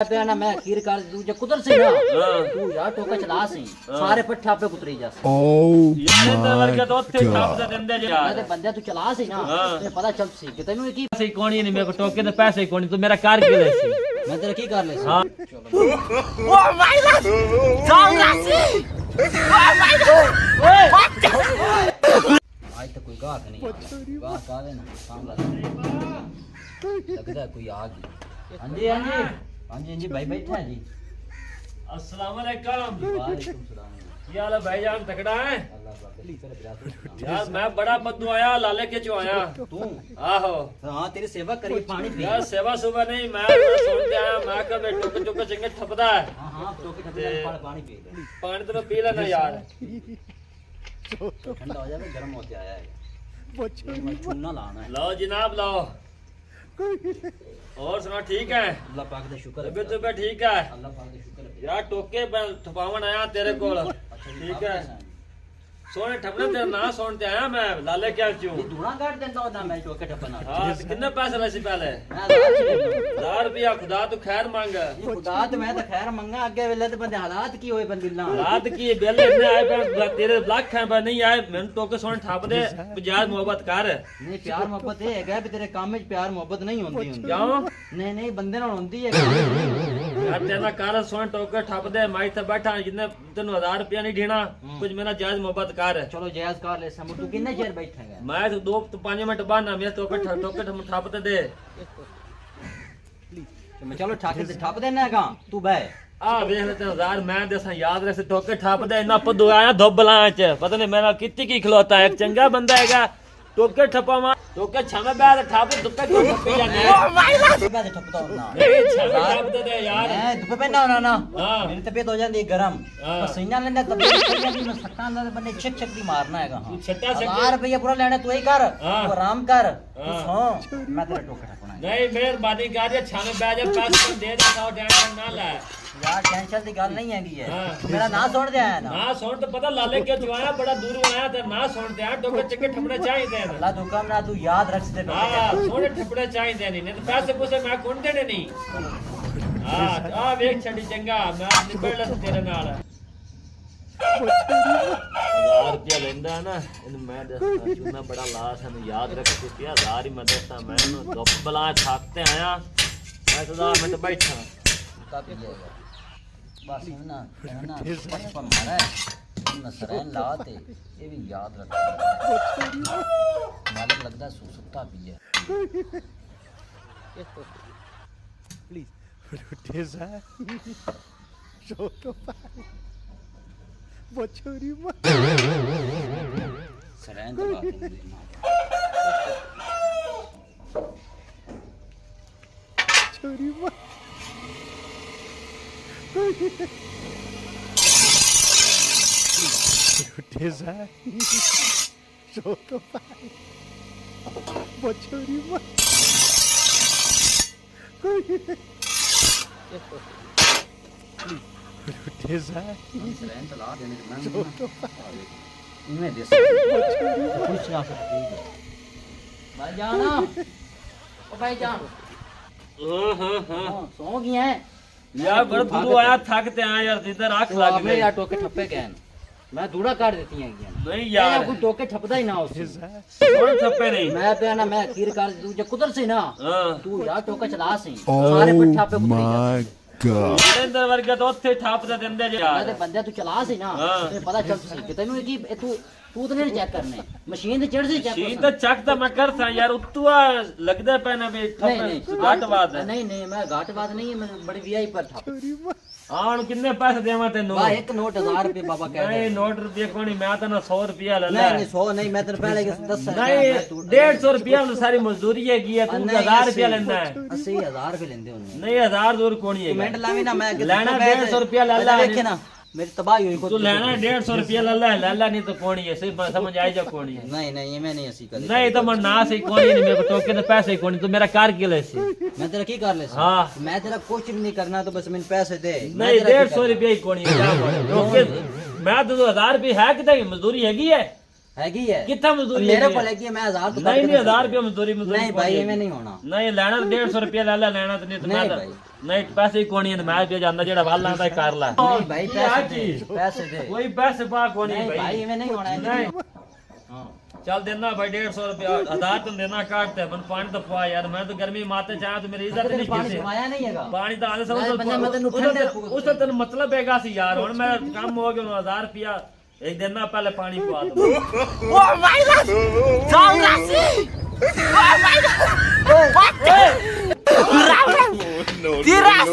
पे ना मैं खीर कर दूं जो कुदर से ना तू यार टोका चला सी सारे पट्ठा पे कुतरी जा यार इंदर वर्ग तो ਉੱਥੇ ਛਾਪ ਦੇ ਦਿੰਦੇ ਜੇ मैं बंदे तू चला सी ना ते पता चल सी कि तैनू की ਪੈਸੇ ਕੋਣੀ ਨਹੀਂ ਮੇਰੇ ਕੋ ਟੋਕੇ ਦੇ ਪੈਸੇ ਕੋਣੀ ਤੂੰ ਮੇਰਾ ਕਰ ਕੇ ਲੈ ਸੀ मैं तेरा की कर ले सी हां ओ माय गॉड जाओ राशि ओ माय गॉड आज तक कोई गाहक नहीं गाहक आ गए ना सामने लगता है कोई आ गई हां जी हाँ जी भाई बैठा है जी अस्सलाम वालेकुम वालेकुम सलाम ਕੀ ਹਾਲ ਹੈ ਭਾਈਜਾਨ ਤਕੜਾ ਹੈ अल्लाह पाक अली तेरे बिरादर यार मैं बड़ा बद्दू आया लाले के चो आया तू आहो हां तेरी सेवा करी पानी पी यार सेवा सुबह नहीं मैं सुन के आया मैं का मैं टुक टुक चंगे ठपदा है हां हां टोके ठंडे पानी पी ले पानी तो पी लेना यार ठंडा हो जाए गर्म होते आया है मैं चूना लाना है लो जनाब लो और सुना ठीक है अल्लाह पाक दा शुक्र है तबीयत तो ठीक है अल्लाह पाक दा शुक्र है यार टोके ठपावन आया तेरे कोल ठीक है सोने ठपने तेरा ना सुन ते आया मैं लाले क्या चूं ये धूना काट देता होता मैं टोके ठपना हां कितने पैसे लसी पहले मैं 1000 रुपया खुदा तू खैर मांग ये खुदा तो मैं तो खैर मंगा आगे वेले तो बंदे हालात की होए बन बिल्ला रात की बेले इतने आए पर तेरे लाख है पर नहीं आए मैंने टोके सोने ठप दे बजाज मोहब्बत कर नहीं प्यार मोहब्बत है है भी तेरे काम में प्यार मोहब्बत नहीं होती हुंदी क्यों नहीं बंदे नाल होंदी है यार तेरा कार सोने टोके ठप दे मैं इथे बैठा जितने तेन 1000 रुपया नहीं देना कुछ मेरा जायज मोहब्बत कर चलो जायज कर ले सम तू कितने चेर बैठेगा मैं तो 2 तो 5 मिनट बाद ना मेरे टोके ठप दे मैं चलो ठप देना है कहां तू बह आ वेख ले 1000 मैं देसा याद रख टोके ठप दे इना पदू आया धोबला च पता नहीं मेरा कितनी की खलोता है एक चंगा बंदा हैगा टोके ठपा मार टोके छमे बैठ ठप दुपे को ठपी जाने ओ माय गॉड मैं ठपता हूं ना नहीं छमे ठप दे यार मैं दुपे पे ना होना ना हां मेरी तबीयत हो जाती है गरम हाँ। पसीना लेना तबीयत हो जाती है मैं सट्टा ना बंदे छक छक दी मारना हैगा तू छट्टा छक 1000 रुपया पूरा लेना तू ही कर हाँ। तू आराम कर तू हाँ। सो मैं तेरा टोका ठपना है नहीं मेहरबानी कर ये छमे बैठ जा पैसे दे दे ना टेंशन ना ले यार टेंशन की गल नहीं हैगी है हाँ। तू मेरा ना छोड़ दे आया ना ना सुन तो पता लाले के जो आया बड़ा दूर आया ते ना सुन ते टोके चक्के ठपने चाहिए अल्लाह तू कम ना तू याद रख दे हां सोने ठपने चाहिए नहीं तो पैसे पूसे मैं कौन देने नहीं हां आ वेख छड़ी चंगा मैं निबड़ लस तेरे नाल 1000 रुपया लेंदा है ना इन मैं दसता चूना बड़ा लाश है याद रख के 1000 ही मैं दसता मैं धुप बला छापते आया मैं तो 10 मिनट बैठा का पी जाएगा बस ना पर मारा है नसरैन लाते ये भी याद रख मालूम लगता है सुसुत्ता पी है प्लीज रोटेजा छोटो पाई बचोरी मत सरैन दबा के छोरी मत रोटेजा छोटो पाई बचोरी मत रोटेजा सरैन तला देने के मैं छोटो पाई इनमें दे कुछ ना सकती भाई जान ओ भाई जान हां हां हां सो गया है यार बड़ा दूर आया थकते आया यार इधर आंख तो लग आपने गई यार टोके ठप्पे गए मैं दूड़ा काट देती हैं नहीं यार यार कोई टोके ठपदा ही ना उससे कौन थप्पे नहीं मैं पे ना मैं खीर कर दूं जो कुदर से ना हां तू यार टोका चला सी सारे पट्ठा पे कुतरी जा नरेंद्र वर्ग तो ਉੱਥੇ ਠਾਪ ਦੇ ਦਿੰਦੇ ਜੇ मैं यार ते बंदे तू चला सी ना हाँ। ते पता चल सी कि तैनू की तू तो नहीं चेक करने मशीन ते चढ़ सी चेक शीन तो ਚੱਕ ਤਾਂ ਮੈਂ ਕਰਦਾ ਯਾਰ ਉੱਤੂਆ ਲੱਗਦਾ ਪੈਣਾ ਵੀ ਠੱਪ ਘਾਟਵਾਦ नहीं मैं घाटवाद नहीं है मैं बड़ी वीआई पर ठप छोरी मत ਆਣ ਕਿੰਨੇ ਪੈਸੇ ਦੇਵਾਂ ਤੈਨੂੰ वाह एक नोट 1000 रुपए बाबा कह ਨਹੀਂ ਨੋਟ ਰੁਪਏ ਕੋਣੀ ਮੈਂ ਤਾਂ 100 ਰੁਪਿਆ ਲੈ ਲੈ नहीं 100 नहीं मैं तेरे पहले 10 ਨਹੀਂ 150 ਰੁਪਿਆ ਨੂੰ ਸਾਰੀ ਮਜ਼ਦੂਰੀ ਹੈਗੀ ਹੈ ਤੂੰ 1000 ਰੁਪਿਆ ਲੈਂਦਾ ਹੈ 80000 रुपए लेंदे होने ਨਹੀਂ 1000 ਦੂਰ ਕੋਣੀ ਹੈਗਾ कमेंट लावी ना मैं ਲੈਣਾ 150 ਰੁਪਿਆ ਲੈ ਲੈ देखे ना मेरी तबाही हुई तू खुद लेना 150 रुपया ले ले नहीं तो कौन है सिर्फ समझ आई जा कौन है नहीं ये मैं नहीं ऐसी कर नहीं तो मैं ना से कौन है मेरे को टोके तो पैसे कौन तो मेरा कार के ले से मैं तेरा की कर ले हाँ मैं तेरा कुछ भी नहीं करना तो बस मैंने पैसे दे नहीं 150 रुपया ही कौन है टोके मैं तो 1000 रुपया है कितना मजदूरी हैगी है हैगी है कितना मजदूरी मेरे को लगी है मैं 1000 तो नहीं 1000 रुपया मजदूरी नहीं भाई ये में नहीं होना नहीं लेना 150 रुपया ले लेना तो नहीं तो नहीं मैं भाई ਨਹੀਂ ਪੈਸੇ ਕੋਣੀ ਨੇ ਮੈਂ ਤੇ ਜਾਂਦਾ ਜਿਹੜਾ ਵਾਲਾਂ ਦਾ ਕਰ ਲੈ ਨਹੀਂ ਭਾਈ ਪੈਸੇ ਦੇ ਪੈਸੇ ਦੇ ਕੋਈ ਪੈਸੇ ਪਾ ਕੋਣੀ ਨਹੀਂ ਭਾਈ ਭਾਈ ਇਵੇਂ ਨਹੀਂ ਹੋਣਾ ਨਹੀਂ ਹਾਂ ਚੱਲ ਦੇਣਾ भाई 150 रुपया 1000 तुम देना काटते अपन पानी तो पा यार मैं तो गर्मी माते चाहे तो मेरी इज्जत नहीं ਪਾਣੀ की ਸਮਾਇਆ ਨਹੀਂ ਹੈਗਾ पानी तो आधे नहीं, बंदा मैं तेनू सब ठंडे उस तेन मतलब हैगा सी यार हुन मैं काम हो गया 1000 रुपया एक दिन ना पहले पानी पवा दो Oh my god! Don't Lassie! Oh my god! What? No, Tiras!